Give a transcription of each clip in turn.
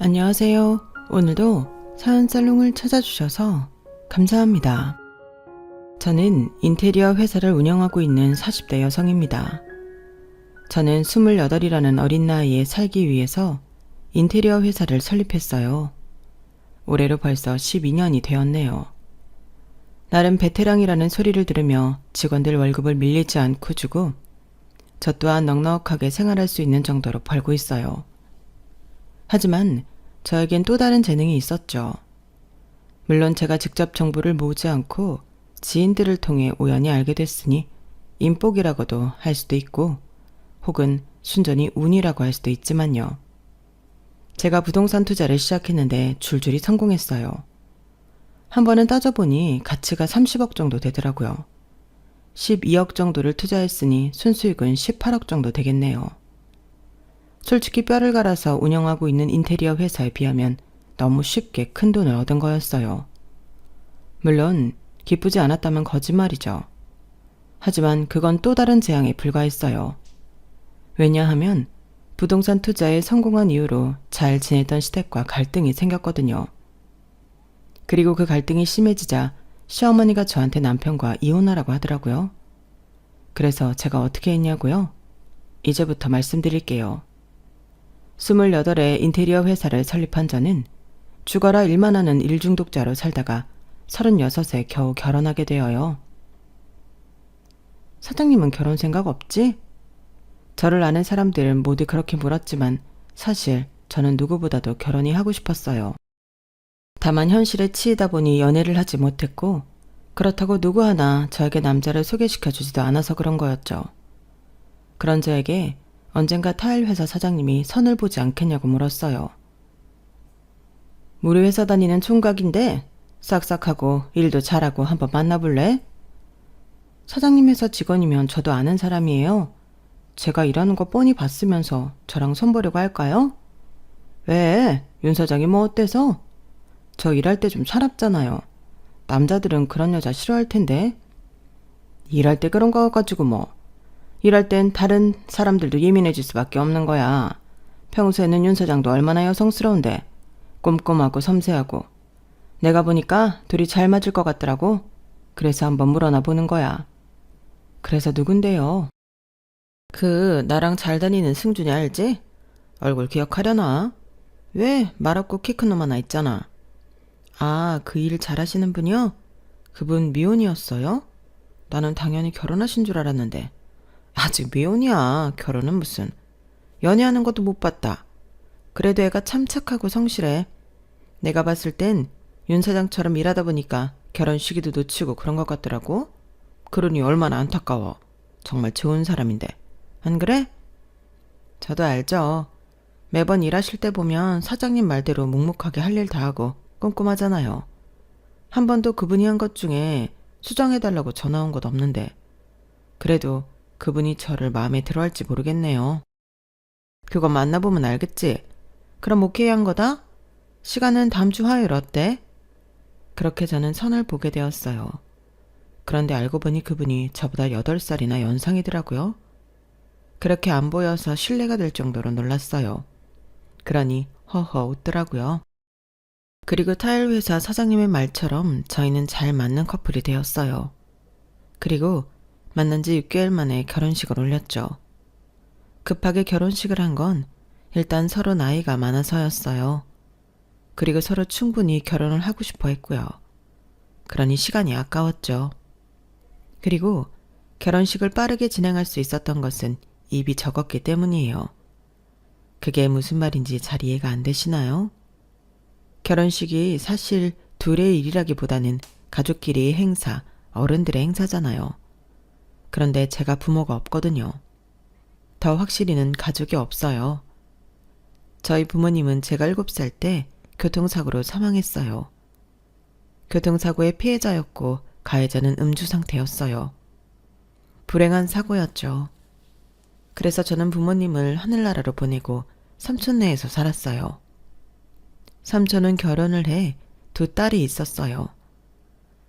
안녕하세요. 오늘도 사연살롱을 찾아주셔서 감사합니다. 저는 인테리어 회사를 운영하고 있는 40대 여성입니다. 저는 28이라는 어린 나이에 살기 위해서 인테리어 회사를 설립했어요. 올해로 벌써 12년이 되었네요. 나름 베테랑이라는 소리를 들으며 직원들 월급을 밀리지 않고 주고 저 또한 넉넉하게 생활할 수 있는 정도로 벌고 있어요. 하지만 저에겐 또 다른 재능이 있었죠. 물론 제가 직접 정보를 모으지 않고 지인들을 통해 우연히 알게 됐으니 인복이라고도 할 수도 있고 혹은 순전히 운이라고 할 수도 있지만요. 제가 부동산 투자를 시작했는데 줄줄이 성공했어요. 한 번은 따져보니 가치가 30억 정도 되더라고요. 12억 정도를 투자했으니 순수익은 18억 정도 되겠네요. 솔직히 뼈를 갈아서 운영하고 있는 인테리어 회사에 비하면 너무 쉽게 큰 돈을 얻은 거였어요. 물론 기쁘지 않았다면 거짓말이죠. 하지만 그건 또 다른 재앙에 불과했어요. 왜냐하면 부동산 투자에 성공한 이후로 잘 지냈던 시댁과 갈등이 생겼거든요. 그리고 그 갈등이 심해지자 시어머니가 저한테 남편과 이혼하라고 하더라고요. 그래서 제가 어떻게 했냐고요? 이제부터 말씀드릴게요. 28에 인테리어 회사를 설립한 저는 죽어라 일만 하는 일중독자로 살다가 36에 겨우 결혼하게 되어요. 사장님은 결혼 생각 없지? 저를 아는 사람들은 모두 그렇게 물었지만 사실 저는 누구보다도 결혼이 하고 싶었어요. 다만 현실에 치이다 보니 연애를 하지 못했고 그렇다고 누구 하나 저에게 남자를 소개시켜주지도 않아서 그런 거였죠. 그런 저에게 언젠가 타일 회사 사장님이 선을 보지 않겠냐고 물었어요. 우리 회사 다니는 총각인데 싹싹하고 일도 잘하고 한번 만나볼래? 사장님 회사 직원이면 저도 아는 사람이에요. 제가 일하는 거 뻔히 봤으면서 저랑 손보려고 할까요? 왜? 윤 사장이 뭐 어때서? 저 일할 때 좀 차갑잖아요. 남자들은 그런 여자 싫어할 텐데. 일할 때 그런 거 가지고 뭐. 일할 땐 다른 사람들도 예민해질 수밖에 없는 거야. 평소에는 윤 사장도 얼마나 여성스러운데 꼼꼼하고 섬세하고 내가 보니까 둘이 잘 맞을 것 같더라고. 그래서 한번 물어나 보는 거야. 그래서 누군데요? 나랑 잘 다니는 승준이 알지? 얼굴 기억하려나? 왜 말 없고 키 큰 놈 하나 있잖아. 아, 그 일 잘하시는 분이요? 그분 미혼이었어요? 나는 당연히 결혼하신 줄 알았는데. 아직 미혼이야. 결혼은 무슨. 연애하는 것도 못 봤다. 그래도 애가 참 착하고 성실해. 내가 봤을 땐 윤 사장처럼 일하다 보니까 결혼 시기도 놓치고 그런 것 같더라고. 그러니 얼마나 안타까워. 정말 좋은 사람인데. 안 그래? 저도 알죠. 매번 일하실 때 보면 사장님 말대로 묵묵하게 할 일 다 하고 꼼꼼하잖아요. 한 번도 그분이 한 것 중에 수정해달라고 전화 온 것 없는데. 그래도 그분이 저를 마음에 들어할지 모르겠네요. 그거 만나보면 알겠지? 그럼 오케이 한 거다? 시간은 다음 주 화요일 어때? 그렇게 저는 선을 보게 되었어요. 그런데 알고 보니 그분이 저보다 8살이나 연상이더라고요. 그렇게 안 보여서 신뢰가 될 정도로 놀랐어요. 그러니 허허 웃더라고요. 그리고 타일 회사 사장님의 말처럼 저희는 잘 맞는 커플이 되었어요. 그리고 만난 지 6개월 만에 결혼식을 올렸죠. 급하게 결혼식을 한 건 일단 서로 나이가 많아서였어요. 그리고 서로 충분히 결혼을 하고 싶어 했고요. 그러니 시간이 아까웠죠. 그리고 결혼식을 빠르게 진행할 수 있었던 것은 입이 적었기 때문이에요. 그게 무슨 말인지 잘 이해가 안 되시나요? 결혼식이 사실 둘의 일이라기보다는 가족끼리의 행사, 어른들의 행사잖아요. 그런데 제가 부모가 없거든요. 더 확실히는 가족이 없어요. 저희 부모님은 제가 7살 때 교통사고로 사망했어요. 교통사고의 피해자였고 가해자는 음주 상태였어요. 불행한 사고였죠. 그래서 저는 부모님을 하늘나라로 보내고 삼촌네에서 살았어요. 삼촌은 결혼을 해 두 딸이 있었어요.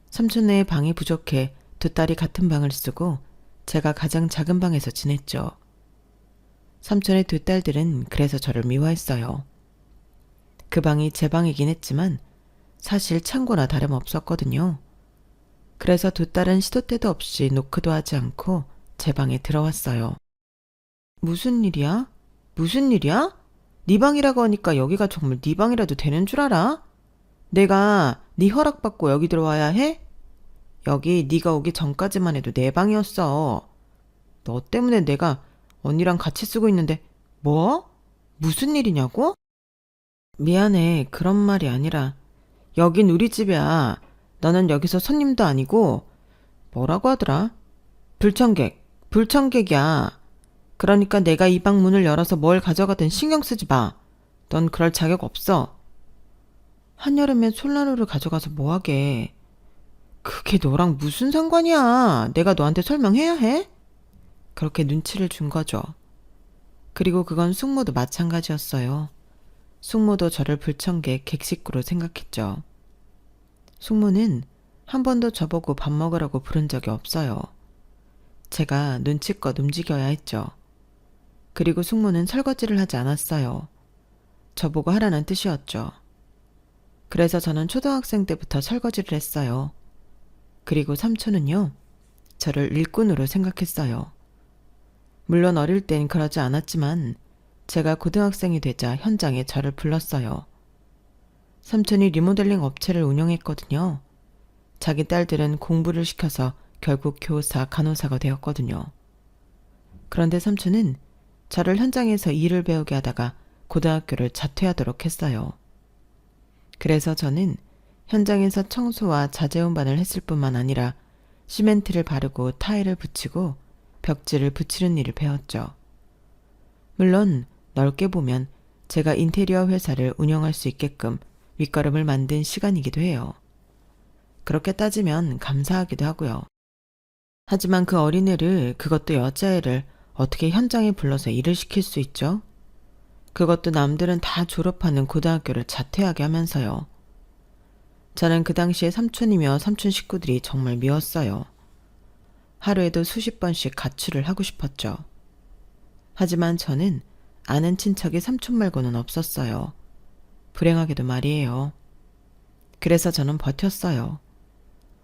삼촌네의 방이 부족해 두 딸이 같은 방을 쓰고 제가 가장 작은 방에서 지냈죠. 삼촌의 두 딸들은 그래서 저를 미워했어요. 그 방이 제 방이긴 했지만 사실 창고나 다름없었거든요. 그래서 두 딸은 시도 때도 없이 노크도 하지 않고 제 방에 들어왔어요. 무슨 일이야? 무슨 일이야? 네 방이라고 하니까 여기가 정말 네 방이라도 되는 줄 알아? 내가 네 허락받고 여기 들어와야 해? 여기 네가 오기 전까지만 해도 내 방이었어. 너 때문에 내가 언니랑 같이 쓰고 있는데 뭐? 무슨 일이냐고? 미안해. 그런 말이 아니라 여긴 우리 집이야. 너는 여기서 손님도 아니고 뭐라고 하더라? 불청객이야. 그러니까 내가 이 방 문을 열어서 뭘 가져가든 신경 쓰지 마. 넌 그럴 자격 없어. 한여름에 솔나루를 가져가서 뭐하게. 그게 너랑 무슨 상관이야. 내가 너한테 설명해야 해? 그렇게 눈치를 준 거죠. 그리고 그건 숙모도 마찬가지였어요. 숙모도 저를 불청객 객식구로 생각했죠. 숙모는 한 번도 저보고 밥 먹으라고 부른 적이 없어요. 제가 눈치껏 움직여야 했죠. 그리고 숙모는 설거지를 하지 않았어요. 저보고 하라는 뜻이었죠. 그래서 저는 초등학생 때부터 설거지를 했어요. 그리고 삼촌은요, 저를 일꾼으로 생각했어요. 물론 어릴 땐 그러지 않았지만 제가 고등학생이 되자 현장에 저를 불렀어요. 삼촌이 리모델링 업체를 운영했거든요. 자기 딸들은 공부를 시켜서 결국 교사, 간호사가 되었거든요. 그런데 삼촌은 저를 현장에서 일을 배우게 하다가 고등학교를 자퇴하도록 했어요. 그래서 저는 현장에서 청소와 자재운반을 했을 뿐만 아니라 시멘트를 바르고 타일을 붙이고 벽지를 붙이는 일을 배웠죠. 물론 넓게 보면 제가 인테리어 회사를 운영할 수 있게끔 윗거름을 만든 시간이기도 해요. 그렇게 따지면 감사하기도 하고요. 하지만 그 어린애를, 그것도 여자애를 어떻게 현장에 불러서 일을 시킬 수 있죠? 그것도 남들은 다 졸업하는 고등학교를 자퇴하게 하면서요. 저는 그 당시에 삼촌이며 삼촌 식구들이 정말 미웠어요. 하루에도 수십 번씩 가출을 하고 싶었죠. 하지만 저는 아는 친척이 삼촌 말고는 없었어요. 불행하게도 말이에요. 그래서 저는 버텼어요.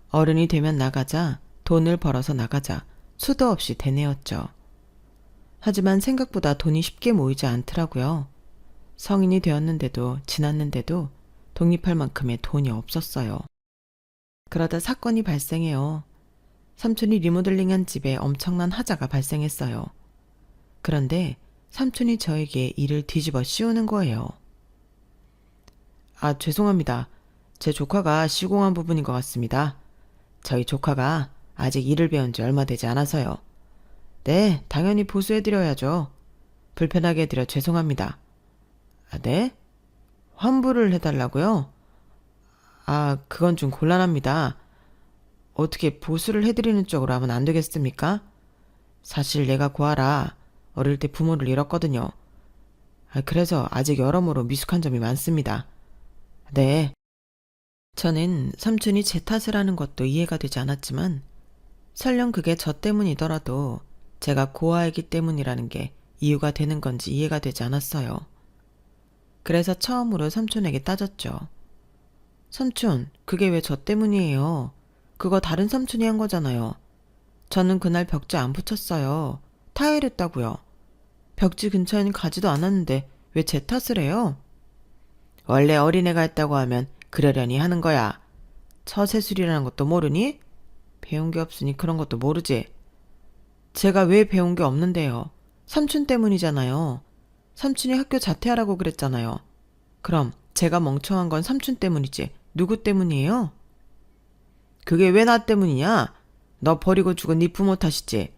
어른이 되면 나가자, 돈을 벌어서 나가자, 수도 없이 되뇌었죠. 하지만 생각보다 돈이 쉽게 모이지 않더라고요. 성인이 되었는데도 지났는데도 독립할 만큼의 돈이 없었어요. 그러다 사건이 발생해요. 삼촌이 리모델링한 집에 엄청난 하자가 발생했어요. 그런데 삼촌이 저에게 일을 뒤집어 씌우는 거예요. 아, 죄송합니다. 제 조카가 시공한 부분인 것 같습니다. 저희 조카가 아직 일을 배운 지 얼마 되지 않아서요. 네, 당연히 보수해드려야죠. 불편하게 해드려 죄송합니다. 아, 네? 환불을 해달라고요? 아, 그건 좀 곤란합니다. 어떻게 보수를 해드리는 쪽으로 하면 안 되겠습니까? 사실 내가 고아라 어릴 때 부모를 잃었거든요. 그래서 아직 여러모로 미숙한 점이 많습니다. 네. 저는 삼촌이 제 탓을 하는 것도 이해가 되지 않았지만 설령 그게 저 때문이더라도 제가 고아이기 때문이라는 게 이유가 되는 건지 이해가 되지 않았어요. 그래서 처음으로 삼촌에게 따졌죠. 삼촌, 그게 왜 저 때문이에요? 그거 다른 삼촌이 한 거잖아요. 저는 그날 벽지 안 붙였어요. 타일했다고요. 벽지 근처에는 가지도 않았는데 왜 제 탓을 해요? 원래 어린애가 했다고 하면 그러려니 하는 거야. 처세술이라는 것도 모르니? 배운 게 없으니 그런 것도 모르지. 제가 왜 배운 게 없는데요. 삼촌 때문이잖아요. 삼촌이 학교 자퇴하라고 그랬잖아요. 그럼 제가 멍청한 건 삼촌 때문이지 누구 때문이에요? 그게 왜 나 때문이냐? 너 버리고 죽은 네 부모 탓이지.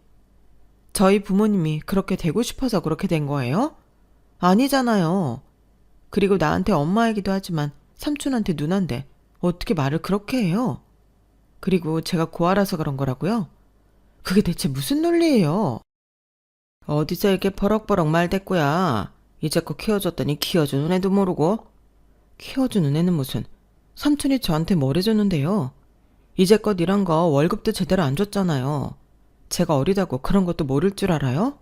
저희 부모님이 그렇게 되고 싶어서 그렇게 된 거예요? 아니잖아요. 그리고 나한테 엄마이기도 하지만 삼촌한테 누난데 어떻게 말을 그렇게 해요? 그리고 제가 고아라서 그런 거라고요? 그게 대체 무슨 논리예요? 어디서 이렇게 버럭버럭 말댔고야. 이제껏 키워줬더니 키워주는 애도 모르고. 키워주는 애는 무슨. 삼촌이 저한테 뭘 해줬는데요. 이제껏 일한 거 월급도 제대로 안 줬잖아요. 제가 어리다고 그런 것도 모를 줄 알아요?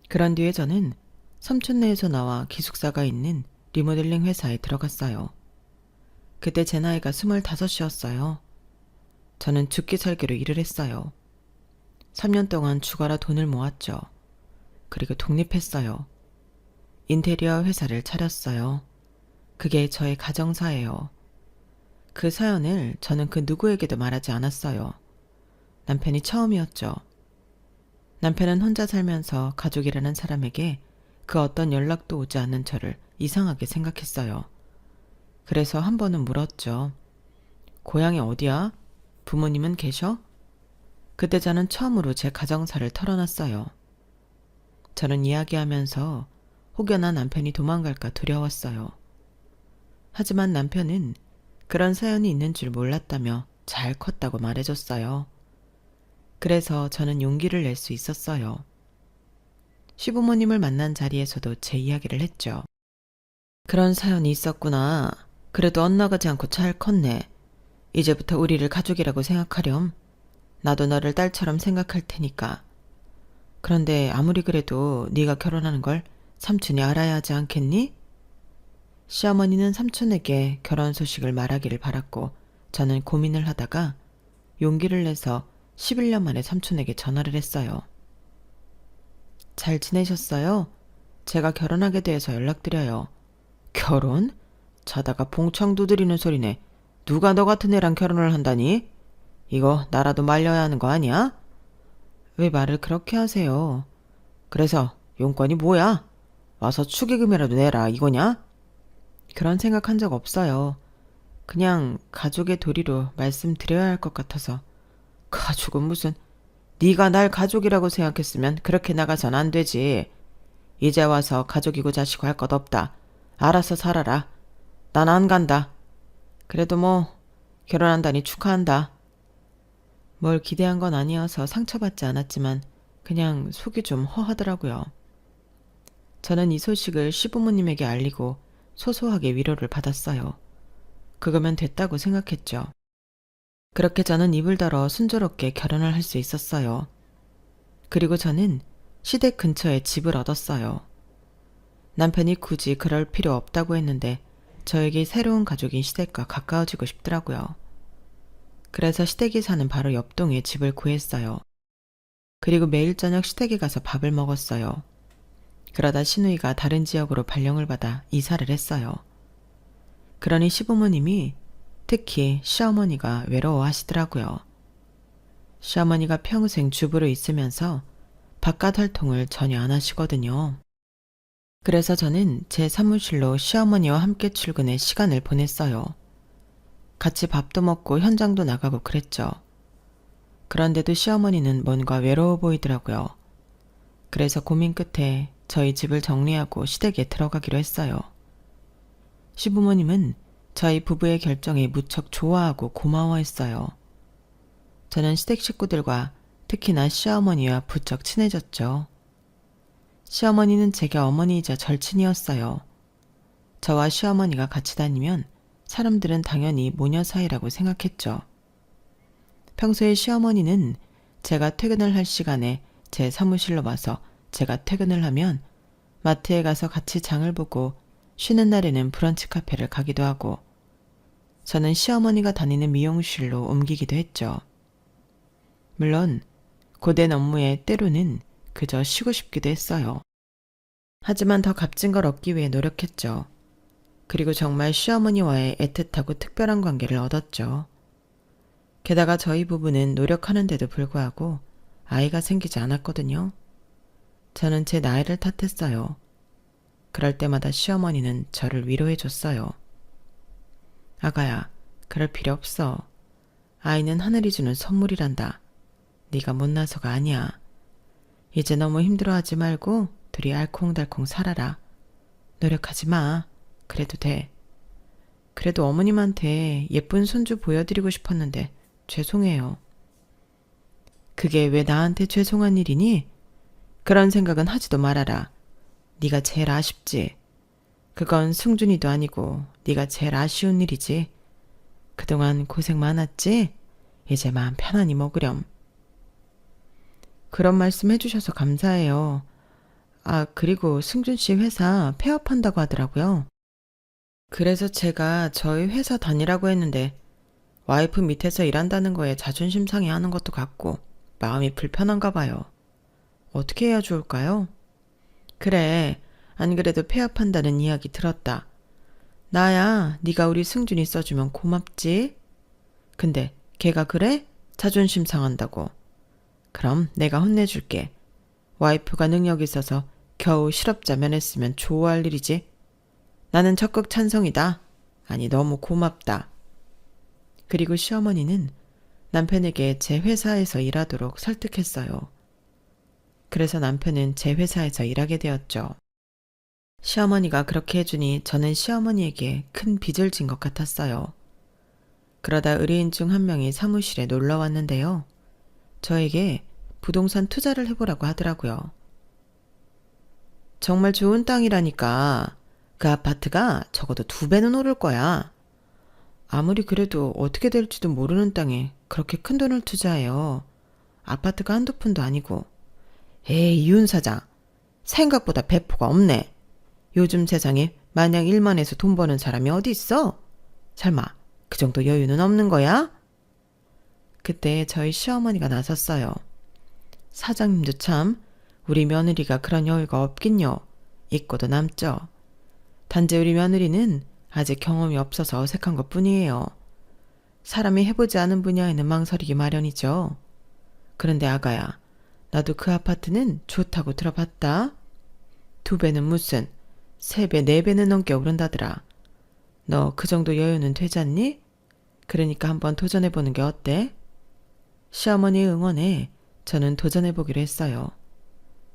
그런 뒤에 저는 삼촌네에서 나와 기숙사가 있는 리모델링 회사에 들어갔어요. 그때 제 나이가 25이었어요. 저는 죽기 살기로 일을 했어요. 3년 동안 죽어라 돈을 모았죠. 그리고 독립했어요. 인테리어 회사를 차렸어요. 그게 저의 가정사예요. 그 사연을 저는 그 누구에게도 말하지 않았어요. 남편이 처음이었죠. 남편은 혼자 살면서 가족이라는 사람에게 그 어떤 연락도 오지 않는 저를 이상하게 생각했어요. 그래서 한 번은 물었죠. 고향이 어디야? 부모님은 계셔? 그때 저는 처음으로 제 가정사를 털어놨어요. 저는 이야기하면서 혹여나 남편이 도망갈까 두려웠어요. 하지만 남편은 그런 사연이 있는 줄 몰랐다며 잘 컸다고 말해줬어요. 그래서 저는 용기를 낼 수 있었어요. 시부모님을 만난 자리에서도 제 이야기를 했죠. 그런 사연이 있었구나. 그래도 엇나가지 않고 잘 컸네. 이제부터 우리를 가족이라고 생각하렴. 나도 너를 딸처럼 생각할 테니까. 그런데 아무리 그래도 네가 결혼하는 걸 삼촌이 알아야 하지 않겠니? 시어머니는 삼촌에게 결혼 소식을 말하기를 바랐고 저는 고민을 하다가 용기를 내서 11년 만에 삼촌에게 전화를 했어요. 잘 지내셨어요? 제가 결혼하게 돼서 연락드려요. 결혼? 자다가 봉창 두드리는 소리네. 누가 너 같은 애랑 결혼을 한다니? 이거 나라도 말려야 하는 거 아니야? 왜 말을 그렇게 하세요? 그래서 용건이 뭐야? 와서 축의금이라도 내라 이거냐? 그런 생각한 적 없어요. 그냥 가족의 도리로 말씀드려야 할 것 같아서. 가족은 무슨. 네가 날 가족이라고 생각했으면 그렇게 나가선 안 되지. 이제 와서 가족이고 자식고 할 것 없다. 알아서 살아라. 난 안 간다. 그래도 뭐 결혼한다니 축하한다. 뭘 기대한 건 아니어서 상처받지 않았지만 그냥 속이 좀 허하더라고요. 저는 이 소식을 시부모님에게 알리고 소소하게 위로를 받았어요. 그거면 됐다고 생각했죠. 그렇게 저는 입을 덜어 순조롭게 결혼을 할 수 있었어요. 그리고 저는 시댁 근처에 집을 얻었어요. 남편이 굳이 그럴 필요 없다고 했는데 저에게 새로운 가족인 시댁과 가까워지고 싶더라고요. 그래서 시댁이 사는 바로 옆동에 집을 구했어요. 그리고 매일 저녁 시댁에 가서 밥을 먹었어요. 그러다 시누이가 다른 지역으로 발령을 받아 이사를 했어요. 그러니 시부모님이, 특히 시어머니가 외로워하시더라고요. 시어머니가 평생 주부로 있으면서 바깥 활동을 전혀 안 하시거든요. 그래서 저는 제 사무실로 시어머니와 함께 출근해 시간을 보냈어요. 같이 밥도 먹고 현장도 나가고 그랬죠. 그런데도 시어머니는 뭔가 외로워 보이더라고요. 그래서 고민 끝에 저희 집을 정리하고 시댁에 들어가기로 했어요. 시부모님은 저희 부부의 결정에 무척 좋아하고 고마워했어요. 저는 시댁 식구들과 특히나 시어머니와 부쩍 친해졌죠. 시어머니는 제게 어머니이자 절친이었어요. 저와 시어머니가 같이 다니면 사람들은 당연히 모녀 사이라고 생각했죠. 평소에 시어머니는 제가 퇴근을 할 시간에 제 사무실로 와서 제가 퇴근을 하면 마트에 가서 같이 장을 보고 쉬는 날에는 브런치 카페를 가기도 하고 저는 시어머니가 다니는 미용실로 옮기기도 했죠. 물론 고된 업무에 때로는 그저 쉬고 싶기도 했어요. 하지만 더 값진 걸 얻기 위해 노력했죠. 그리고 정말 시어머니와의 애틋하고 특별한 관계를 얻었죠. 게다가 저희 부부는 노력하는데도 불구하고 아이가 생기지 않았거든요. 저는 제 나이를 탓했어요. 그럴 때마다 시어머니는 저를 위로해 줬어요. 아가야, 그럴 필요 없어. 아이는 하늘이 주는 선물이란다. 네가 못나서가 아니야. 이제 너무 힘들어하지 말고 둘이 알콩달콩 살아라. 노력하지 마. 그래도 돼. 그래도 어머님한테 예쁜 손주 보여드리고 싶었는데 죄송해요. 그게 왜 나한테 죄송한 일이니? 그런 생각은 하지도 말아라. 네가 제일 아쉽지. 그건 승준이도 아니고 네가 제일 아쉬운 일이지. 그동안 고생 많았지? 이제 마음 편안히 먹으렴. 그런 말씀 해주셔서 감사해요. 아, 그리고 승준 씨 회사 폐업한다고 하더라고요. 그래서 제가 저희 회사 다니라고 했는데 와이프 밑에서 일한다는 거에 자존심 상해하는 것도 같고 마음이 불편한가 봐요. 어떻게 해야 좋을까요? 그래, 안 그래도 폐업한다는 이야기 들었다. 나야 네가 우리 승준이 써주면 고맙지. 근데 걔가 그래? 자존심 상한다고. 그럼 내가 혼내줄게. 와이프가 능력 있어서 겨우 실업자 면했으면 좋아할 일이지. 나는 적극 찬성이다. 아니 너무 고맙다. 그리고 시어머니는 남편에게 제 회사에서 일하도록 설득했어요. 그래서 남편은 제 회사에서 일하게 되었죠. 시어머니가 그렇게 해주니 저는 시어머니에게 큰 빚을 진 것 같았어요. 그러다 의뢰인 중 한 명이 사무실에 놀러 왔는데요. 저에게 부동산 투자를 해보라고 하더라고요. 정말 좋은 땅이라니까. 그 아파트가 적어도 2배는 오를 거야. 아무리 그래도 어떻게 될지도 모르는 땅에 그렇게 큰 돈을 투자해요. 아파트가 한두 푼도 아니고. 에이, 이윤 사장. 생각보다 배포가 없네. 요즘 세상에 마냥 일만 해서 돈 버는 사람이 어디 있어? 설마 그 정도 여유는 없는 거야? 그때 저희 시어머니가 나섰어요. 사장님도 참 우리 며느리가 그런 여유가 없긴요. 있고도 남죠. 단지 우리 며느리는 아직 경험이 없어서 어색한 것뿐이에요. 사람이 해보지 않은 분야에는 망설이기 마련이죠. 그런데 아가야, 나도 그 아파트는 좋다고 들어봤다. 2배는 무슨 3배, 4배는 넘게 오른다더라. 너 그 정도 여유는 되잖니? 그러니까 한번 도전해보는 게 어때? 시어머니의 응원에 저는 도전해보기로 했어요.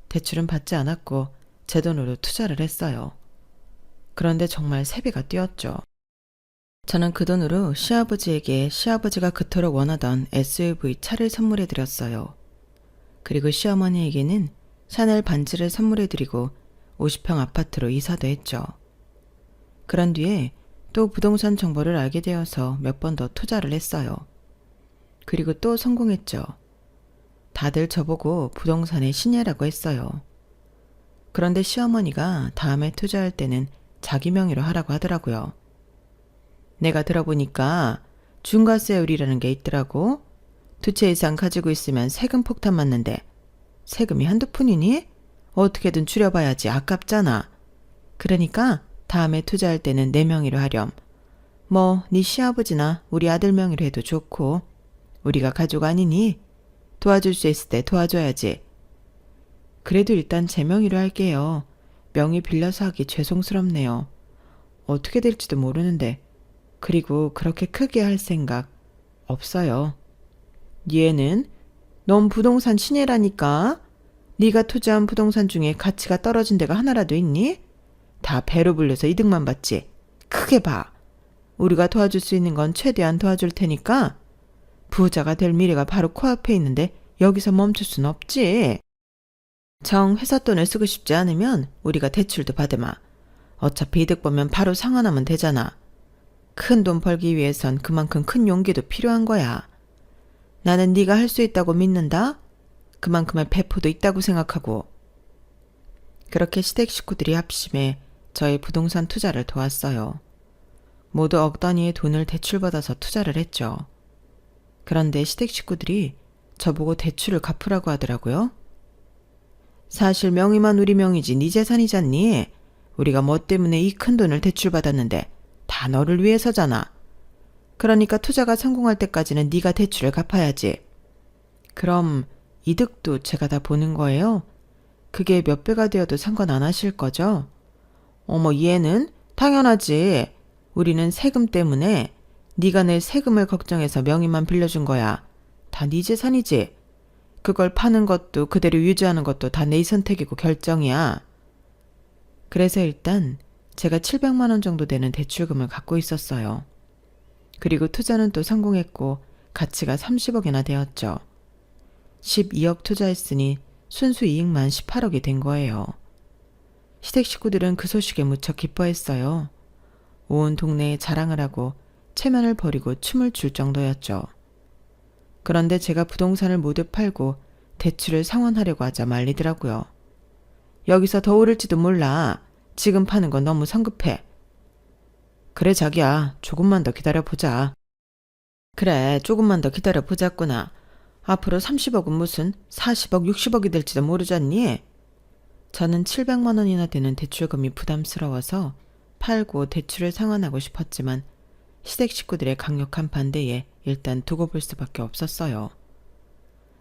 대출은 받지 않았고 제 돈으로 투자를 했어요. 그런데 정말 3배가 뛰었죠. 저는 그 돈으로 시아버지에게 시아버지가 그토록 원하던 SUV 차를 선물해드렸어요. 그리고 시어머니에게는 샤넬 반지를 선물해드리고 50평 아파트로 이사도 했죠. 그런 뒤에 또 부동산 정보를 알게 되어서 몇 번 더 투자를 했어요. 그리고 또 성공했죠. 다들 저보고 부동산의 신예라고 했어요. 그런데 시어머니가 다음에 투자할 때는 자기 명의로 하라고 하더라고요. 내가 들어보니까 중과세율이라는 게 있더라고. 2채 이상 가지고 있으면 세금 폭탄 맞는데 세금이 한두 푼이니? 어떻게든 줄여봐야지 아깝잖아. 그러니까 다음에 투자할 때는 내 명의로 하렴. 뭐 네 시아버지나 우리 아들 명의로 해도 좋고 우리가 가족 아니니 도와줄 수 있을 때 도와줘야지. 그래도 일단 제 명의로 할게요. 명의 빌려서 하기 죄송스럽네요. 어떻게 될지도 모르는데 그리고 그렇게 크게 할 생각 없어요. 얘는 넌 부동산 신예라니까. 네가 투자한 부동산 중에 가치가 떨어진 데가 하나라도 있니? 다 배로 불려서 이득만 받지. 크게 봐. 우리가 도와줄 수 있는 건 최대한 도와줄 테니까 부자가 될 미래가 바로 코앞에 있는데 여기서 멈출 순 없지. 정 회사 돈을 쓰고 싶지 않으면 우리가 대출도 받으마. 어차피 이득 보면 바로 상환하면 되잖아. 큰 돈 벌기 위해선 그만큼 큰 용기도 필요한 거야. 나는 네가 할 수 있다고 믿는다. 그만큼의 배포도 있다고 생각하고. 그렇게 시댁 식구들이 합심해 저의 부동산 투자를 도왔어요. 모두 억 단위의 돈을 대출받아서 투자를 했죠. 그런데 시댁 식구들이 저보고 대출을 갚으라고 하더라고요. 사실 명의만 우리 명의지 네 재산이잖니. 우리가 뭐 때문에 이 큰 돈을 대출받았는데 다 너를 위해서잖아. 그러니까 투자가 성공할 때까지는 네가 대출을 갚아야지. 그럼 이득도 제가 다 보는 거예요? 그게 몇 배가 되어도 상관 안 하실 거죠? 어머, 얘는 당연하지. 우리는 세금 때문에 네가 낼 세금을 걱정해서 명의만 빌려준 거야. 다 네 재산이지. 그걸 파는 것도 그대로 유지하는 것도 다 네 선택이고 결정이야. 그래서 일단 제가 700만 원 정도 되는 대출금을 갖고 있었어요. 그리고 투자는 또 성공했고 가치가 30억이나 되었죠. 12억 투자했으니 순수 이익만 18억이 된 거예요. 시댁 식구들은 그 소식에 무척 기뻐했어요. 온 동네에 자랑을 하고 체면을 버리고 춤을 출 정도였죠. 그런데 제가 부동산을 모두 팔고 대출을 상환하려고 하자 말리더라고요. 여기서 더 오를지도 몰라. 지금 파는 건 너무 성급해. 그래 자기야, 조금만 더 기다려보자. 그래, 조금만 더 기다려보자꾸나. 앞으로 30억은 무슨 40억, 60억이 될지도 모르잖니? 저는 700만 원이나 되는 대출금이 부담스러워서 팔고 대출을 상환하고 싶었지만 시댁 식구들의 강력한 반대에 일단 두고 볼 수밖에 없었어요.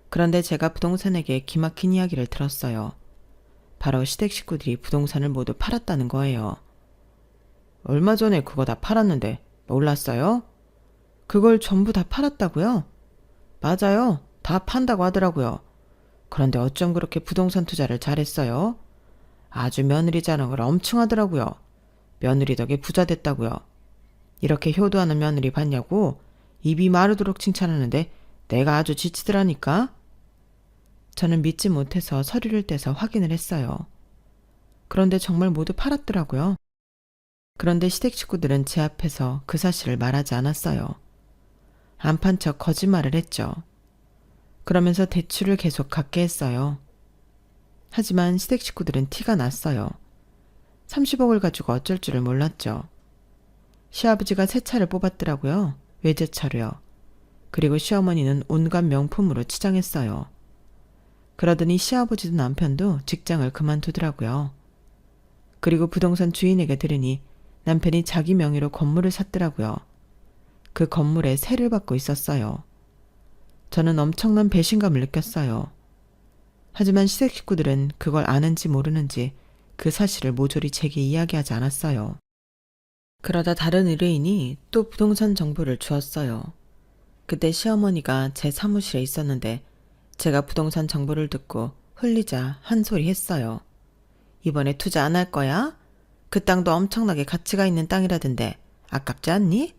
그런데 제가 부동산에게 기막힌 이야기를 들었어요. 바로 시댁 식구들이 부동산을 모두 팔았다는 거예요. 얼마 전에 그거 다 팔았는데 몰랐어요? 그걸 전부 다 팔았다고요? 맞아요. 다 판다고 하더라고요. 그런데 어쩜 그렇게 부동산 투자를 잘했어요? 아주 며느리 자랑을 엄청 하더라고요. 며느리 덕에 부자 됐다고요. 이렇게 효도하는 며느리 봤냐고 입이 마르도록 칭찬하는데 내가 아주 지치더라니까. 저는 믿지 못해서 서류를 떼서 확인을 했어요. 그런데 정말 모두 팔았더라고요. 그런데 시댁 식구들은 제 앞에서 그 사실을 말하지 않았어요. 안 판 척 거짓말을 했죠. 그러면서 대출을 계속 갚게 했어요. 하지만 시댁 식구들은 티가 났어요. 30억을 가지고 어쩔 줄을 몰랐죠. 시아버지가 새 차를 뽑았더라고요. 외제차로요. 그리고 시어머니는 온갖 명품으로 치장했어요. 그러더니 시아버지도 남편도 직장을 그만두더라고요. 그리고 부동산 주인에게 들으니 남편이 자기 명의로 건물을 샀더라고요. 그 건물에 세를 받고 있었어요. 저는 엄청난 배신감을 느꼈어요. 하지만 시댁 식구들은 그걸 아는지 모르는지 그 사실을 모조리 제게 이야기하지 않았어요. 그러다 다른 의뢰인이 또 부동산 정보를 주었어요. 그때 시어머니가 제 사무실에 있었는데 제가 부동산 정보를 듣고 흘리자 한 소리 했어요. 이번에 투자 안 할 거야? 그 땅도 엄청나게 가치가 있는 땅이라던데 아깝지 않니?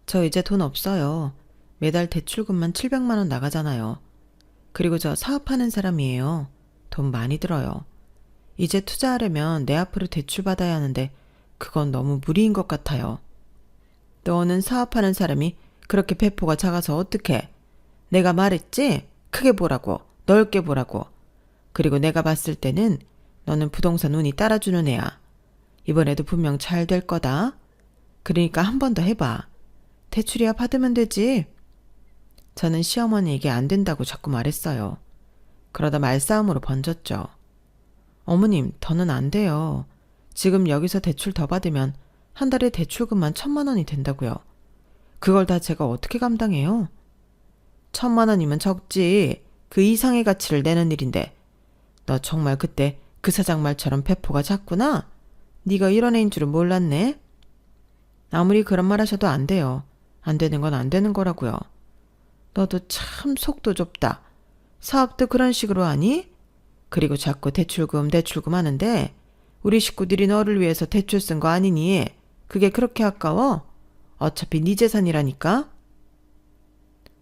저 이제 돈 없어요. 매달 대출금만 700만 원 나가잖아요. 그리고 저 사업하는 사람이에요. 돈 많이 들어요. 이제 투자하려면 내 앞으로 대출 받아야 하는데 그건 너무 무리인 것 같아요. 너는 사업하는 사람이 그렇게 배포가 작아서 어떡해? 내가 말했지? 크게 보라고, 넓게 보라고. 그리고 내가 봤을 때는 너는 부동산 운이 따라주는 애야. 이번에도 분명 잘 될 거다. 그러니까 한 번 더 해봐. 대출이야 받으면 되지. 저는 시어머니에게 안 된다고 자꾸 말했어요. 그러다 말싸움으로 번졌죠. 어머님, 더는 안 돼요. 지금 여기서 대출 더 받으면 한 달에 대출금만 1,000만 원이 된다고요. 그걸 다 제가 어떻게 감당해요? 1,000만 원이면 적지. 그 이상의 가치를 내는 일인데. 너 정말 그때 그 사장 말처럼 배포가 작구나? 네가 이런 애인 줄은 몰랐네. 아무리 그런 말 하셔도 안 돼요. 안 되는 건 안 되는 거라고요. 너도 참 속도 좁다. 사업도 그런 식으로 하니? 그리고 자꾸 대출금 하는데 우리 식구들이 너를 위해서 대출 쓴 거 아니니? 그게 그렇게 아까워? 어차피 네 재산이라니까?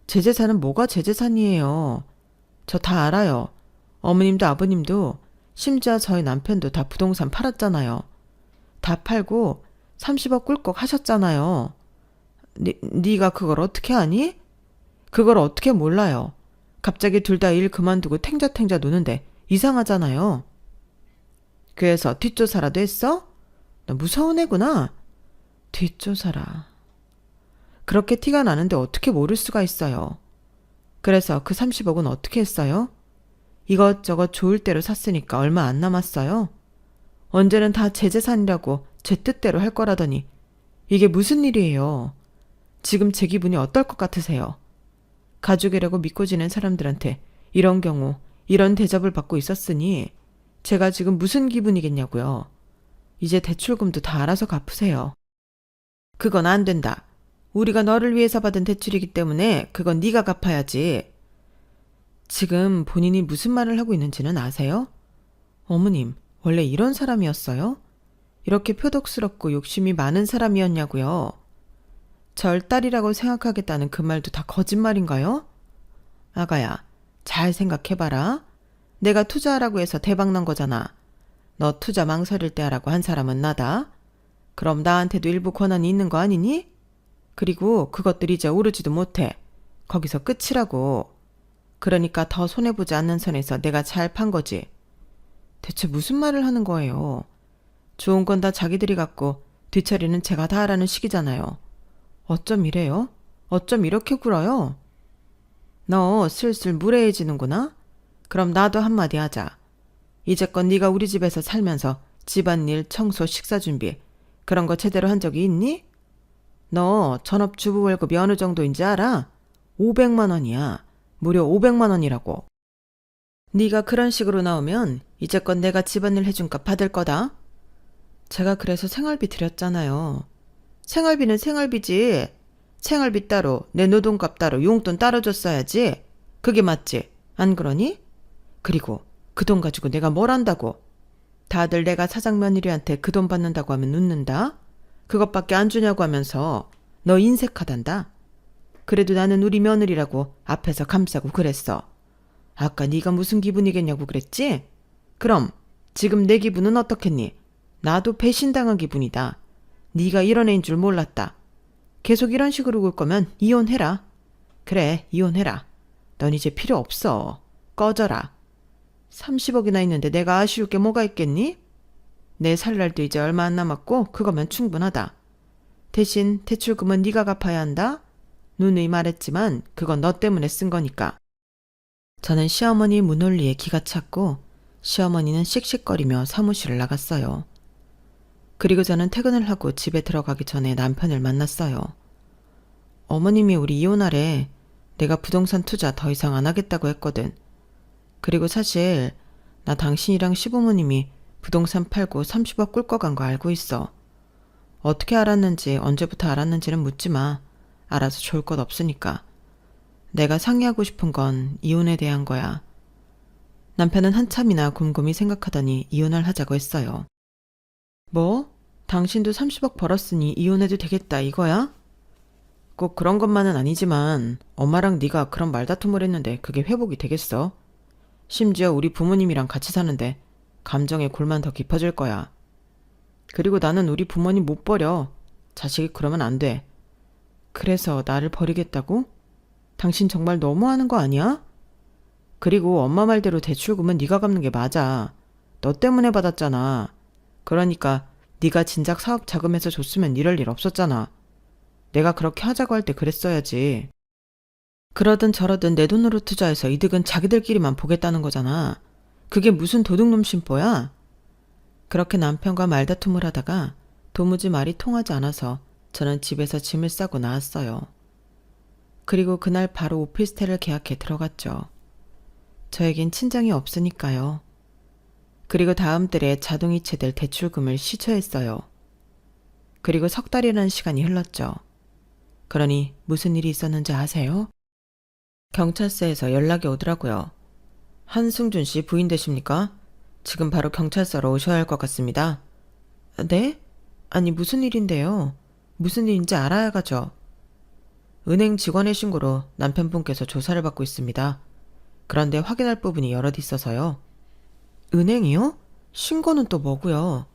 제 재산은 뭐가 제 재산이에요. 저 다 알아요. 어머님도 아버님도 심지어 저희 남편도 다 부동산 팔았잖아요. 다 팔고 30억 꿀꺽 하셨잖아요. 네가 그걸 어떻게 아니? 그걸 어떻게 몰라요. 갑자기 둘 다 일 그만두고 탱자탱자 노는데 이상하잖아요. 그래서 뒷조사라도 했어? 너 무서운 애구나. 뒷조사라. 그렇게 티가 나는데 어떻게 모를 수가 있어요. 그래서 그 30억은 어떻게 했어요? 이것저것 좋을 대로 샀으니까 얼마 안 남았어요. 언제는 다 제 재산이라고 제 뜻대로 할 거라더니 이게 무슨 일이에요. 지금 제 기분이 어떨 것 같으세요? 가족이라고 믿고 지낸 사람들한테 이런 경우 이런 대접을 받고 있었으니 제가 지금 무슨 기분이겠냐고요. 이제 대출금도 다 알아서 갚으세요. 그건 안 된다. 우리가 너를 위해서 받은 대출이기 때문에 그건 네가 갚아야지. 지금 본인이 무슨 말을 하고 있는지는 아세요? 어머님, 원래 이런 사람이었어요? 이렇게 표독스럽고 욕심이 많은 사람이었냐고요. 절 딸이라고 생각하겠다는 그 말도 다 거짓말인가요? 아가야, 잘 생각해봐라. 내가 투자하라고 해서 대박난 거잖아. 너 투자 망설일 때 하라고 한 사람은 나다. 그럼 나한테도 일부 권한이 있는 거 아니니? 그리고 그것들 이제 오르지도 못해. 거기서 끝이라고. 그러니까 더 손해보지 않는 선에서 내가 잘 판 거지. 대체 무슨 말을 하는 거예요? 좋은 건 다 자기들이 갖고 뒤처리는 제가 다 하라는 식이잖아요. 어쩜 이래요? 어쩜 이렇게 굴어요? 너 슬슬 무례해지는구나? 그럼 나도 한마디 하자. 이제껏 네가 우리 집에서 살면서 집안일, 청소, 식사 준비 그런 거 제대로 한 적이 있니? 너 전업주부 월급이 어느 정도인지 알아? 500만 원이야. 무려 500만 원이라고. 네가 그런 식으로 나오면 이제껏 내가 집안일 해준 값 받을 거다. 제가 그래서 생활비 드렸잖아요. 생활비는 생활비지. 생활비 따로, 내 노동값 따로, 용돈 따로 줬어야지. 그게 맞지? 안 그러니? 그리고 그 돈 가지고 내가 뭘 한다고? 다들 내가 사장 며느리한테 그 돈 받는다고 하면 웃는다? 그것밖에 안 주냐고 하면서 너 인색하단다. 그래도 나는 우리 며느리라고 앞에서 감싸고 그랬어. 아까 네가 무슨 기분이겠냐고 그랬지? 그럼 지금 내 기분은 어떻겠니? 나도 배신당한 기분이다. 네가 이런 애인 줄 몰랐다. 계속 이런 식으로 굴 거면 이혼해라. 그래, 이혼해라. 넌 이제 필요 없어. 꺼져라. 30억이나 있는데 내가 아쉬울 게 뭐가 있겠니? 내 살 날도 이제 얼마 안 남았고 그거면 충분하다. 대신 대출금은 네가 갚아야 한다. 누누이 말했지만 그건 너 때문에 쓴 거니까. 저는 시어머니 문홀리에 기가 찼고 시어머니는 씩씩거리며 사무실을 나갔어요. 그리고 저는 퇴근을 하고 집에 들어가기 전에 남편을 만났어요. 어머님이 우리 이혼하래. 내가 부동산 투자 더 이상 안 하겠다고 했거든. 그리고 사실 나 당신이랑 시부모님이 부동산 팔고 30억 꿀꺽 간 거 알고 있어. 어떻게 알았는지 언제부터 알았는지는 묻지 마. 알아서 좋을 것 없으니까. 내가 상의하고 싶은 건 이혼에 대한 거야. 남편은 한참이나 곰곰이 생각하더니 이혼을 하자고 했어요. 뭐? 당신도 30억 벌었으니 이혼해도 되겠다 이거야? 꼭 그런 것만은 아니지만 엄마랑 네가 그런 말다툼을 했는데 그게 회복이 되겠어? 심지어 우리 부모님이랑 같이 사는데 감정의 골만 더 깊어질 거야. 그리고 나는 우리 부모님 못 버려. 자식이 그러면 안 돼. 그래서 나를 버리겠다고? 당신 정말 너무하는 거 아니야? 그리고 엄마 말대로 대출금은 네가 갚는 게 맞아. 너 때문에 받았잖아. 그러니까 네가 진작 사업 자금해서 줬으면 이럴 일 없었잖아. 내가 그렇게 하자고 할 때 그랬어야지. 그러든 저러든 내 돈으로 투자해서 이득은 자기들끼리만 보겠다는 거잖아. 그게 무슨 도둑놈 심보야? 그렇게 남편과 말다툼을 하다가 도무지 말이 통하지 않아서 저는 집에서 짐을 싸고 나왔어요. 그리고 그날 바로 오피스텔을 계약해 들어갔죠. 저에겐 친정이 없으니까요. 그리고 다음 달에 자동이체될 대출금을 시초했어요. 그리고 석 달이라는 시간이 흘렀죠. 그러니 무슨 일이 있었는지 아세요? 경찰서에서 연락이 오더라고요. 한승준 씨 부인 되십니까? 지금 바로 경찰서로 오셔야 할 것 같습니다. 네? 아니 무슨 일인데요? 무슨 일인지 알아야 가죠. 은행 직원의 신고로 남편분께서 조사를 받고 있습니다. 그런데 확인할 부분이 여럿 있어서요. 은행이요? 신고는 또 뭐고요?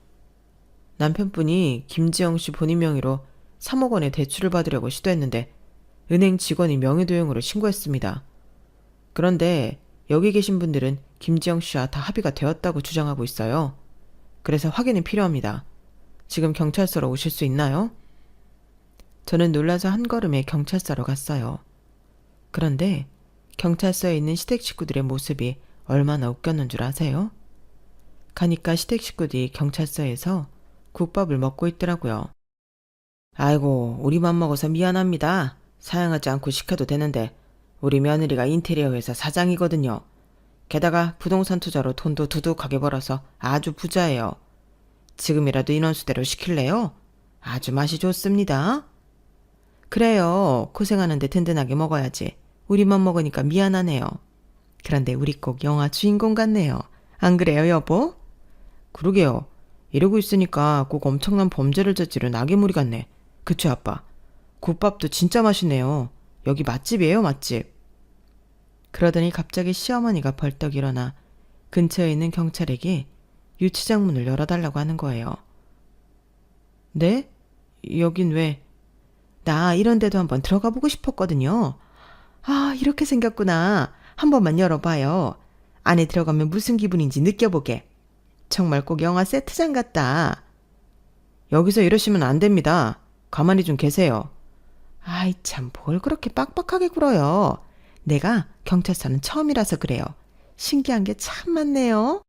남편분이 김지영 씨 본인 명의로 3억 원의 대출을 받으려고 시도했는데 은행 직원이 명의도용으로 신고했습니다. 그런데 여기 계신 분들은 김지영 씨와 다 합의가 되었다고 주장하고 있어요. 그래서 확인이 필요합니다. 지금 경찰서로 오실 수 있나요? 저는 놀라서 한 걸음에 경찰서로 갔어요. 그런데 경찰서에 있는 시댁 식구들의 모습이 얼마나 웃겼는 줄 아세요? 가니까 시댁 식구들이 경찰서에서 국밥을 먹고 있더라고요. 아이고, 우리만 먹어서 미안합니다. 사양하지 않고 시켜도 되는데 우리 며느리가 인테리어 회사 사장이거든요. 게다가 부동산 투자로 돈도 두둑하게 벌어서 아주 부자예요. 지금이라도 인원수대로 시킬래요? 아주 맛이 좋습니다. 그래요. 고생하는데 든든하게 먹어야지. 우리만 먹으니까 미안하네요. 그런데 우리 꼭 영화 주인공 같네요. 안 그래요, 여보? 그러게요. 이러고 있으니까 꼭 엄청난 범죄를 저지른 악의무리 같네. 그쵸, 아빠? 국밥도 진짜 맛있네요. 여기 맛집이에요, 맛집. 그러더니 갑자기 시어머니가 벌떡 일어나 근처에 있는 경찰에게 유치장 문을 열어달라고 하는 거예요. 네? 여긴 왜? 나 이런 데도 한번 들어가 보고 싶었거든요. 아, 이렇게 생겼구나. 한 번만 열어봐요. 안에 들어가면 무슨 기분인지 느껴보게. 정말 꼭 영화 세트장 같다. 여기서 이러시면 안 됩니다. 가만히 좀 계세요. 아이 참 뭘 그렇게 빡빡하게 굴어요. 내가 경찰서는 처음이라서 그래요. 신기한 게 참 많네요.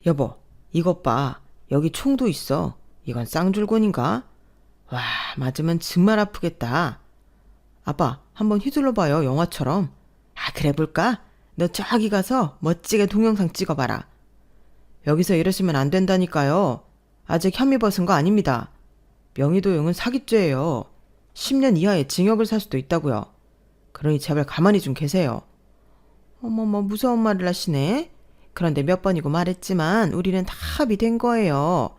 여보, 이것 봐. 여기 총도 있어. 이건 쌍줄곤인가? 와, 맞으면 정말 아프겠다. 아빠, 한번 휘둘러 봐요, 영화처럼. 아, 그래 볼까? 너 저기 가서 멋지게 동영상 찍어봐라. 여기서 이러시면 안 된다니까요. 아직 혐의 벗은 거 아닙니다. 명의도용은 사기죄예요. 10년 이하의 징역을 살 수도 있다고요. 그러니 제발 가만히 좀 계세요. 어머머, 무서운 말을 하시네. 그런데 몇 번이고 말했지만 우리는 다 합의된 거예요.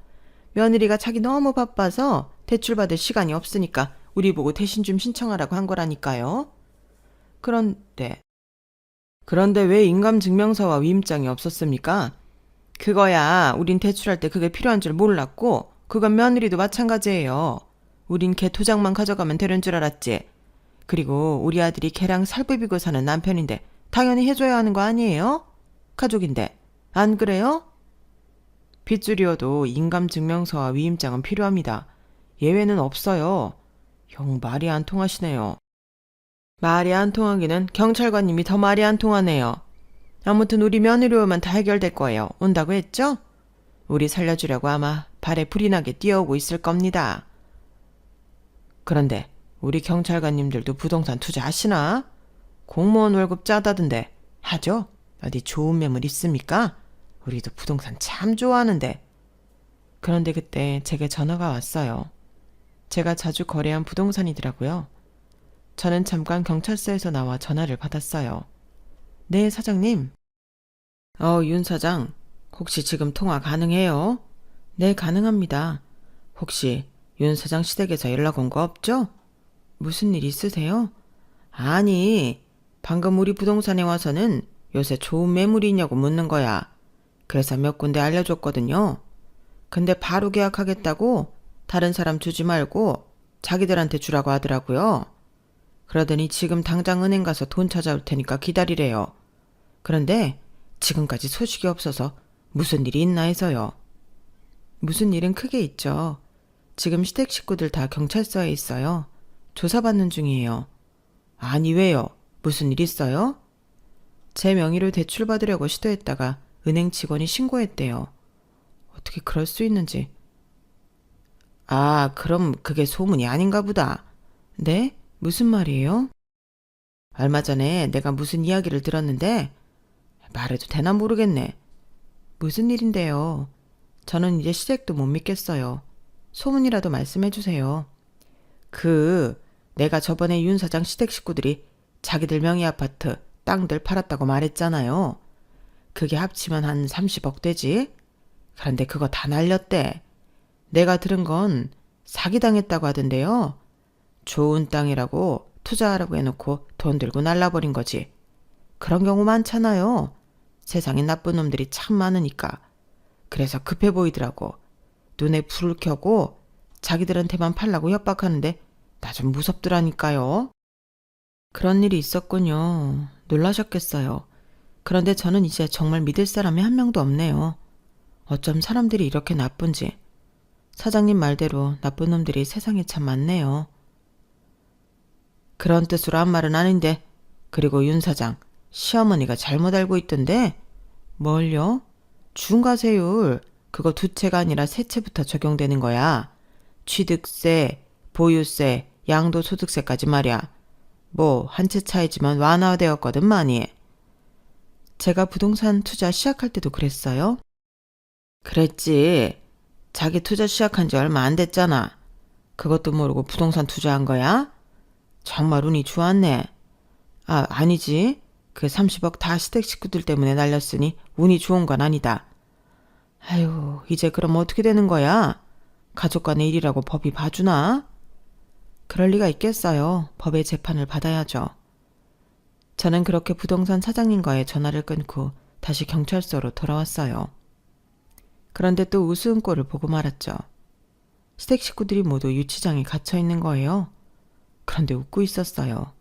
며느리가 자기 너무 바빠서 대출받을 시간이 없으니까 우리 보고 대신 좀 신청하라고 한 거라니까요. 그런데 왜 인감증명서와 위임장이 없었습니까? 그거야 우린 대출할 때 그게 필요한 줄 몰랐고 그건 며느리도 마찬가지예요. 우린 걔 도장만 가져가면 되는 줄 알았지. 그리고 우리 아들이 걔랑 살부비고 사는 남편인데 당연히 해줘야 하는 거 아니에요? 가족인데 안 그래요? 빚줄이어도 인감증명서와 위임장은 필요합니다. 예외는 없어요. 영 말이 안 통하시네요. 말이 안 통하기는 경찰관님이 더 말이 안 통하네요. 아무튼 우리 며느리 오면 다 해결될 거예요. 온다고 했죠? 우리 살려주려고 아마 발에 불이 나게 뛰어오고 있을 겁니다. 그런데 우리 경찰관님들도 부동산 투자하시나? 공무원 월급 짜다던데 하죠? 어디 좋은 매물 있습니까? 우리도 부동산 참 좋아하는데. 그런데 그때 제게 전화가 왔어요. 제가 자주 거래한 부동산이더라고요. 저는 잠깐 경찰서에서 나와 전화를 받았어요. 네, 사장님. 윤 사장. 혹시 지금 통화 가능해요? 네, 가능합니다. 혹시 윤 사장 시댁에서 연락 온 거 없죠? 무슨 일 있으세요? 아니, 방금 우리 부동산에 와서는 요새 좋은 매물이 있냐고 묻는 거야. 그래서 몇 군데 알려줬거든요. 근데 바로 계약하겠다고 다른 사람 주지 말고 자기들한테 주라고 하더라고요. 그러더니 지금 당장 은행 가서 돈 찾아올 테니까 기다리래요. 그런데 지금까지 소식이 없어서 무슨 일이 있나 해서요. 무슨 일은 크게 있죠. 지금 시댁 식구들 다 경찰서에 있어요. 조사받는 중이에요. 아니 왜요? 무슨 일 있어요? 제 명의로 대출 받으려고 시도했다가 은행 직원이 신고했대요. 어떻게 그럴 수 있는지. 아, 그럼 그게 소문이 아닌가 보다. 네? 무슨 말이에요? 얼마 전에 내가 무슨 이야기를 들었는데 말해도 되나 모르겠네. 무슨 일인데요? 저는 이제 시댁도 못 믿겠어요. 소문이라도 말씀해 주세요. 내가 저번에 윤 사장 시댁 식구들이 자기들 명의 아파트, 땅들 팔았다고 말했잖아요. 그게 합치면 한 30억 되지? 그런데 그거 다 날렸대. 내가 들은 건 사기당했다고 하던데요. 좋은 땅이라고 투자하라고 해놓고 돈 들고 날라버린 거지. 그런 경우 많잖아요. 세상에 나쁜 놈들이 참 많으니까. 그래서 급해 보이더라고. 눈에 불을 켜고 자기들한테만 팔라고 협박하는데 나 좀 무섭더라니까요. 그런 일이 있었군요. 놀라셨겠어요. 그런데 저는 이제 정말 믿을 사람이 한 명도 없네요. 어쩜 사람들이 이렇게 나쁜지. 사장님 말대로 나쁜 놈들이 세상에 참 많네요. 그런 뜻으로 한 말은 아닌데. 그리고 윤 사장, 시어머니가 잘못 알고 있던데. 뭘요? 중과세율. 그거 두 채가 아니라 세 채부터 적용되는 거야. 취득세, 보유세, 양도소득세까지 말이야. 뭐 한 채 차이지만 완화되었거든 많이. 제가 부동산 투자 시작할 때도 그랬어요? 그랬지. 자기 투자 시작한 지 얼마 안 됐잖아. 그것도 모르고 부동산 투자한 거야? 정말 운이 좋았네. 아, 아니지. 그 30억 다 시댁 식구들 때문에 날렸으니 운이 좋은 건 아니다. 아유, 이제 그럼 어떻게 되는 거야? 가족 간의 일이라고 법이 봐주나? 그럴 리가 있겠어요. 법의 재판을 받아야죠. 저는 그렇게 부동산 사장님과의 전화를 끊고 다시 경찰서로 돌아왔어요. 그런데 또 우스운 꼴을 보고 말았죠. 시댁 식구들이 모두 유치장에 갇혀 있는 거예요. 그런데 웃고 있었어요.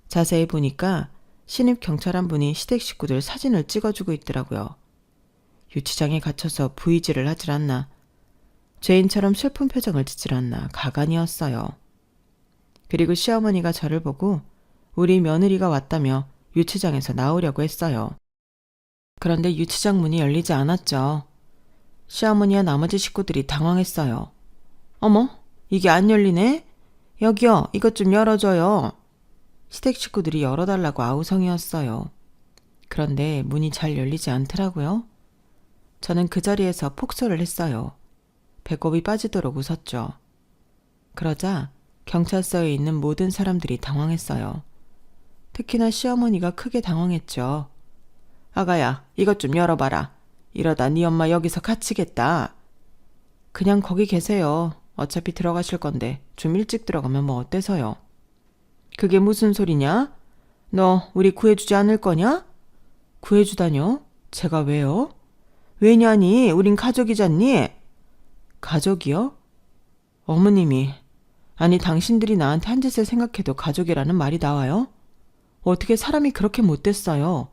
자세히 보니까 신입 경찰 한 분이 시댁 식구들 사진을 찍어주고 있더라고요. 유치장에 갇혀서 V질을 하질 않나. 죄인처럼 슬픈 표정을 짓질 않나 가관이었어요. 그리고 시어머니가 저를 보고 우리 며느리가 왔다며 유치장에서 나오려고 했어요. 그런데 유치장 문이 열리지 않았죠. 시어머니와 나머지 식구들이 당황했어요. 어머, 이게 안 열리네? 여기요, 이것 좀 열어줘요. 시댁 식구들이 열어달라고 아우성이었어요. 그런데 문이 잘 열리지 않더라고요. 저는 그 자리에서 폭소를 했어요. 배꼽이 빠지도록 웃었죠. 그러자 경찰서에 있는 모든 사람들이 당황했어요. 특히나 시어머니가 크게 당황했죠. 아가야, 이것 좀 열어봐라. 이러다 네 엄마 여기서 갇히겠다. 그냥 거기 계세요. 어차피 들어가실 건데 좀 일찍 들어가면 뭐 어때서요? 그게 무슨 소리냐? 너 우리 구해주지 않을 거냐? 구해주다뇨? 제가 왜요? 왜냐니? 우린 가족이잖니? 가족이요? 어머님이, 아니 당신들이 나한테 한 짓을 생각해도 가족이라는 말이 나와요? 어떻게 사람이 그렇게 못됐어요?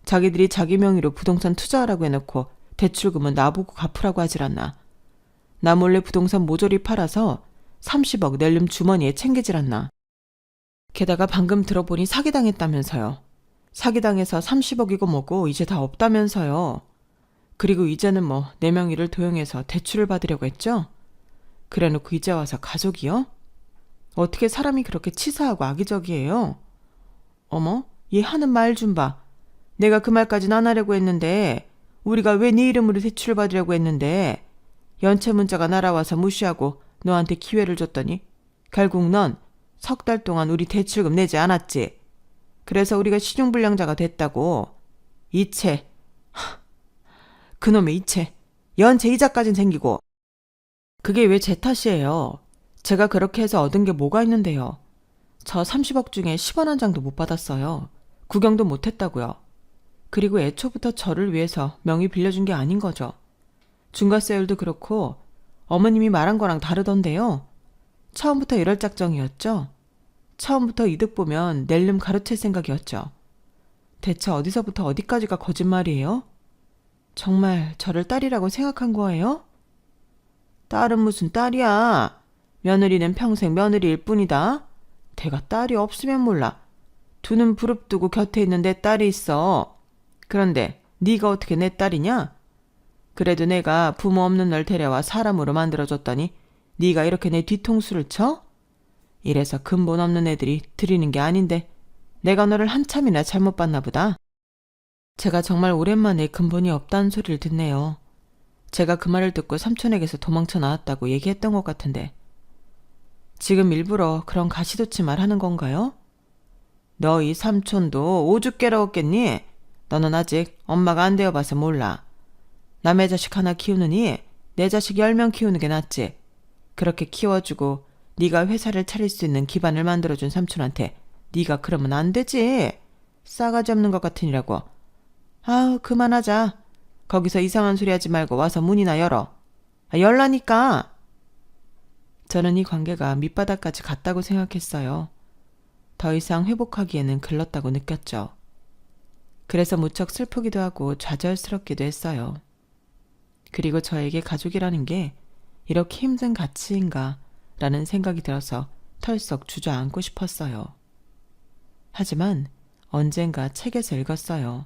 자기들이 자기 명의로 부동산 투자하라고 해놓고 대출금은 나보고 갚으라고 하질 않나. 나 몰래 부동산 모조리 팔아서 30억 낼름 주머니에 챙기질 않나. 게다가 방금 들어보니 사기당했다면서요. 사기당해서 30억이고 뭐고 이제 다 없다면서요. 그리고 이제는 뭐 내 명의를 도용해서 대출을 받으려고 했죠? 그래놓고 이제 와서 가족이요? 어떻게 사람이 그렇게 치사하고 악의적이에요? 어머, 얘 하는 말 좀 봐. 내가 그 말까진 안 하려고 했는데 우리가 왜 네 이름으로 대출을 받으려고 했는데 연체 문자가 날아와서 무시하고 너한테 기회를 줬더니 결국 넌 석 달 동안 우리 대출금 내지 않았지. 그래서 우리가 신용불량자가 됐다고. 이체. 그놈의 이체. 연체 이자까진 생기고. 그게 왜 제 탓이에요. 제가 그렇게 해서 얻은 게 뭐가 있는데요. 저 30억 중에 10원 한 장도 못 받았어요. 구경도 못 했다고요. 그리고 애초부터 저를 위해서 명의 빌려준 게 아닌 거죠. 중과세율도 그렇고 어머님이 말한 거랑 다르던데요. 처음부터 이럴 작정이었죠. 처음부터 이득 보면 낼름 가로챌 생각이었죠. 대체 어디서부터 어디까지가 거짓말이에요? 정말 저를 딸이라고 생각한 거예요? 딸은 무슨 딸이야. 며느리는 평생 며느리일 뿐이다. 대가 딸이 없으면 몰라. 두 눈 부릅뜨고 곁에 있는 내 딸이 있어. 그런데 네가 어떻게 내 딸이냐? 그래도 내가 부모 없는 널 데려와 사람으로 만들어줬더니 네가 이렇게 내 뒤통수를 쳐? 이래서 근본 없는 애들이 들이는 게 아닌데 내가 너를 한참이나 잘못 봤나 보다. 제가 정말 오랜만에 근본이 없다는 소리를 듣네요. 제가 그 말을 듣고 삼촌에게서 도망쳐 나왔다고 얘기했던 것 같은데 지금 일부러 그런 가시돋치 말 하는 건가요? 너희 삼촌도 오죽괴로웠겠니? 너는 아직 엄마가 안 되어봐서 몰라. 남의 자식 하나 키우느니 내 자식 10명 키우는 게 낫지. 그렇게 키워주고 네가 회사를 차릴 수 있는 기반을 만들어준 삼촌한테 네가 그러면 안 되지. 싸가지 없는 것 같으니라고. 아우 그만하자. 거기서 이상한 소리 하지 말고 와서 문이나 열어. 열라니까. 저는 이 관계가 밑바닥까지 갔다고 생각했어요. 더 이상 회복하기에는 글렀다고 느꼈죠. 그래서 무척 슬프기도 하고 좌절스럽기도 했어요. 그리고 저에게 가족이라는 게 이렇게 힘든 가치인가 라는 생각이 들어서 털썩 주저앉고 싶었어요. 하지만 언젠가 책에서 읽었어요.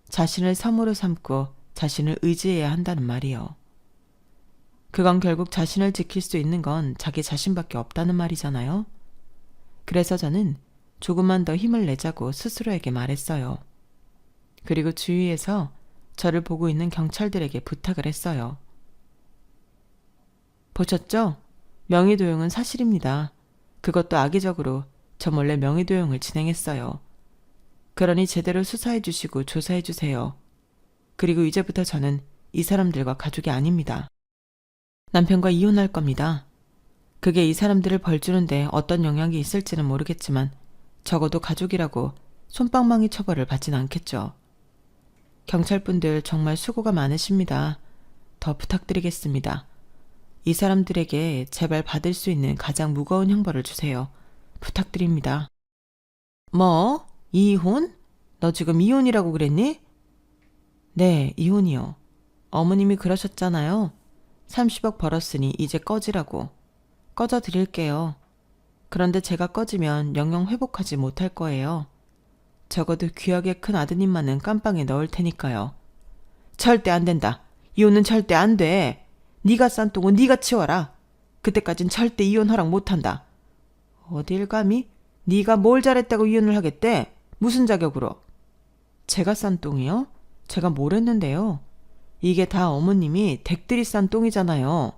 자신을 섬으로 삼고 자신을 의지해야 한다는 말이요. 그건 결국 자신을 지킬 수 있는 건 자기 자신밖에 없다는 말이잖아요. 그래서 저는 조금만 더 힘을 내자고 스스로에게 말했어요. 그리고 주위에서 저를 보고 있는 경찰들에게 부탁을 했어요. 보셨죠? 명의도용은 사실입니다. 그것도 악의적으로 저 몰래 명의도용을 진행했어요. 그러니 제대로 수사해 주시고 조사해 주세요. 그리고 이제부터 저는 이 사람들과 가족이 아닙니다. 남편과 이혼할 겁니다. 그게 이 사람들을 벌주는데 어떤 영향이 있을지는 모르겠지만 적어도 가족이라고 솜방망이 처벌을 받진 않겠죠. 경찰분들 정말 수고가 많으십니다. 더 부탁드리겠습니다. 이 사람들에게 제발 받을 수 있는 가장 무거운 형벌을 주세요. 부탁드립니다. 뭐? 이혼? 너 지금 이혼이라고 그랬니? 네, 이혼이요. 어머님이 그러셨잖아요. 30억 벌었으니 이제 꺼지라고. 꺼져 드릴게요. 그런데 제가 꺼지면 영영 회복하지 못할 거예요. 적어도 귀하게 큰 아드님만은 깜빵에 넣을 테니까요. 절대 안 된다. 이혼은 절대 안 돼. 네가 싼 똥은 네가 치워라. 그때까진 절대 이혼 허락 못한다. 어딜 감히? 네가 뭘 잘했다고 이혼을 하겠대? 무슨 자격으로? 제가 싼 똥이요? 제가 뭘 했는데요? 이게 다 어머님이 댁들이 싼 똥이잖아요.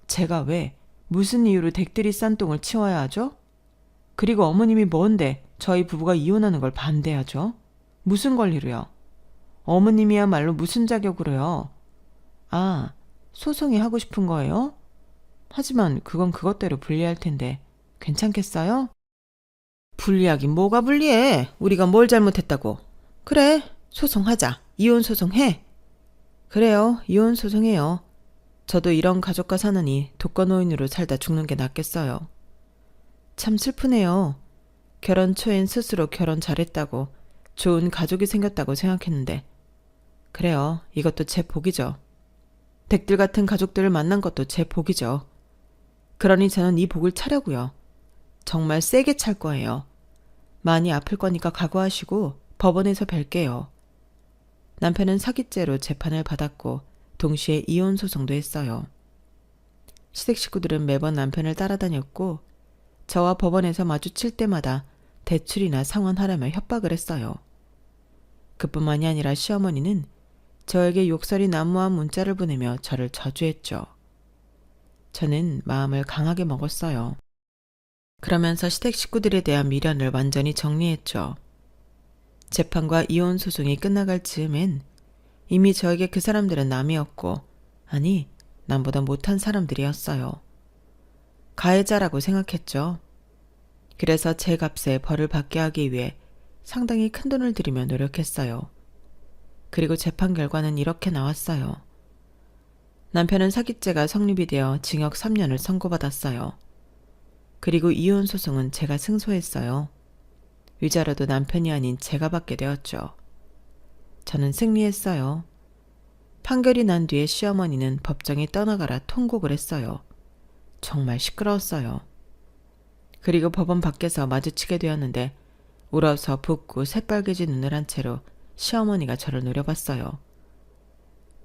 제가 왜, 무슨 이유로 댁들이 싼 똥을 치워야 하죠? 그리고 어머님이 뭔데 저희 부부가 이혼하는 걸 반대하죠? 무슨 권리로요? 어머님이야말로 무슨 자격으로요? 아, 소송이 하고 싶은 거예요? 하지만 그건 그것대로 불리할 텐데 괜찮겠어요? 불리하긴 뭐가 불리해. 우리가 뭘 잘못했다고. 그래, 소송하자. 이혼 소송해. 그래요, 이혼 소송해요. 저도 이런 가족과 사느니 독거노인으로 살다 죽는 게 낫겠어요. 참 슬프네요. 결혼 초엔 스스로 결혼 잘했다고, 좋은 가족이 생겼다고 생각했는데. 그래요, 이것도 제 복이죠. 댁들 같은 가족들을 만난 것도 제 복이죠. 그러니 저는 이 복을 차려고요. 정말 세게 찰 거예요. 많이 아플 거니까 각오하시고 법원에서 뵐게요. 남편은 사기죄로 재판을 받았고 동시에 이혼 소송도 했어요. 시댁 식구들은 매번 남편을 따라다녔고 저와 법원에서 마주칠 때마다 대출이나 상환하라며 협박을 했어요. 그뿐만이 아니라 시어머니는 저에게 욕설이 난무한 문자를 보내며 저를 저주했죠. 저는 마음을 강하게 먹었어요. 그러면서 시댁 식구들에 대한 미련을 완전히 정리했죠. 재판과 이혼 소송이 끝나갈 즈음엔 이미 저에게 그 사람들은 남이었고, 아니, 남보다 못한 사람들이었어요. 가해자라고 생각했죠. 그래서 제 값에 벌을 받게 하기 위해 상당히 큰 돈을 들이며 노력했어요. 그리고 재판 결과는 이렇게 나왔어요. 남편은 사기죄가 성립이 되어 징역 3년을 선고받았어요. 그리고 이혼 소송은 제가 승소했어요. 위자료도 남편이 아닌 제가 받게 되었죠. 저는 승리했어요. 판결이 난 뒤에 시어머니는 법정에 떠나가라 통곡을 했어요. 정말 시끄러웠어요. 그리고 법원 밖에서 마주치게 되었는데 울어서 붓고 새빨개진 눈을 한 채로 시어머니가 저를 노려봤어요.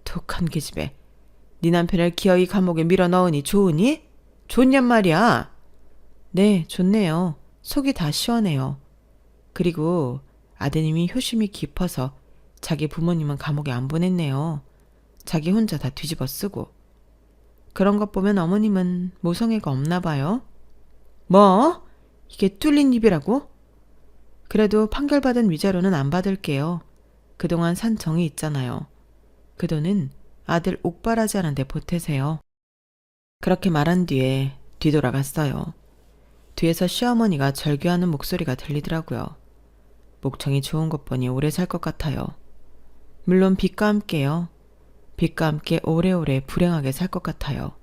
독한 기집애, 네 남편을 기어이 감옥에 밀어넣으니 좋으니? 좋냔 말이야. 네, 좋네요. 속이 다 시원해요. 그리고 아드님이 효심이 깊어서 자기 부모님은 감옥에 안 보냈네요. 자기 혼자 다 뒤집어 쓰고. 그런 것 보면 어머님은 모성애가 없나 봐요. 뭐? 이게 뚫린 입이라고? 그래도 판결받은 위자료는 안 받을게요. 그동안 산 정이 있잖아요. 그 돈은 아들 옥바라지 하는데 보태세요. 그렇게 말한 뒤에 뒤돌아갔어요. 뒤에서 시어머니가 절규하는 목소리가 들리더라고요. 목청이 좋은 것 보니 오래 살 것 같아요. 물론 빚과 함께요. 빚과 함께 오래오래 불행하게 살 것 같아요.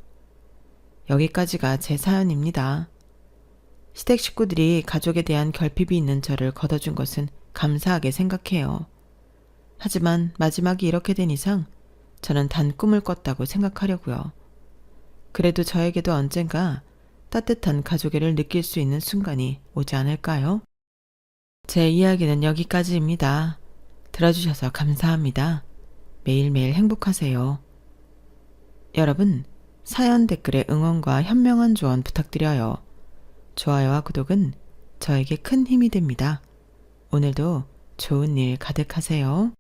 여기까지가 제 사연입니다. 시댁 식구들이 가족에 대한 결핍이 있는 저를 걷어준 것은 감사하게 생각해요. 하지만 마지막이 이렇게 된 이상 저는 단 꿈을 꿨다고 생각하려고요. 그래도 저에게도 언젠가 따뜻한 가족애를 느낄 수 있는 순간이 오지 않을까요? 제 이야기는 여기까지입니다. 들어주셔서 감사합니다. 매일매일 행복하세요. 여러분, 사연 댓글에 응원과 현명한 조언 부탁드려요. 좋아요와 구독은 저에게 큰 힘이 됩니다. 오늘도 좋은 일 가득하세요.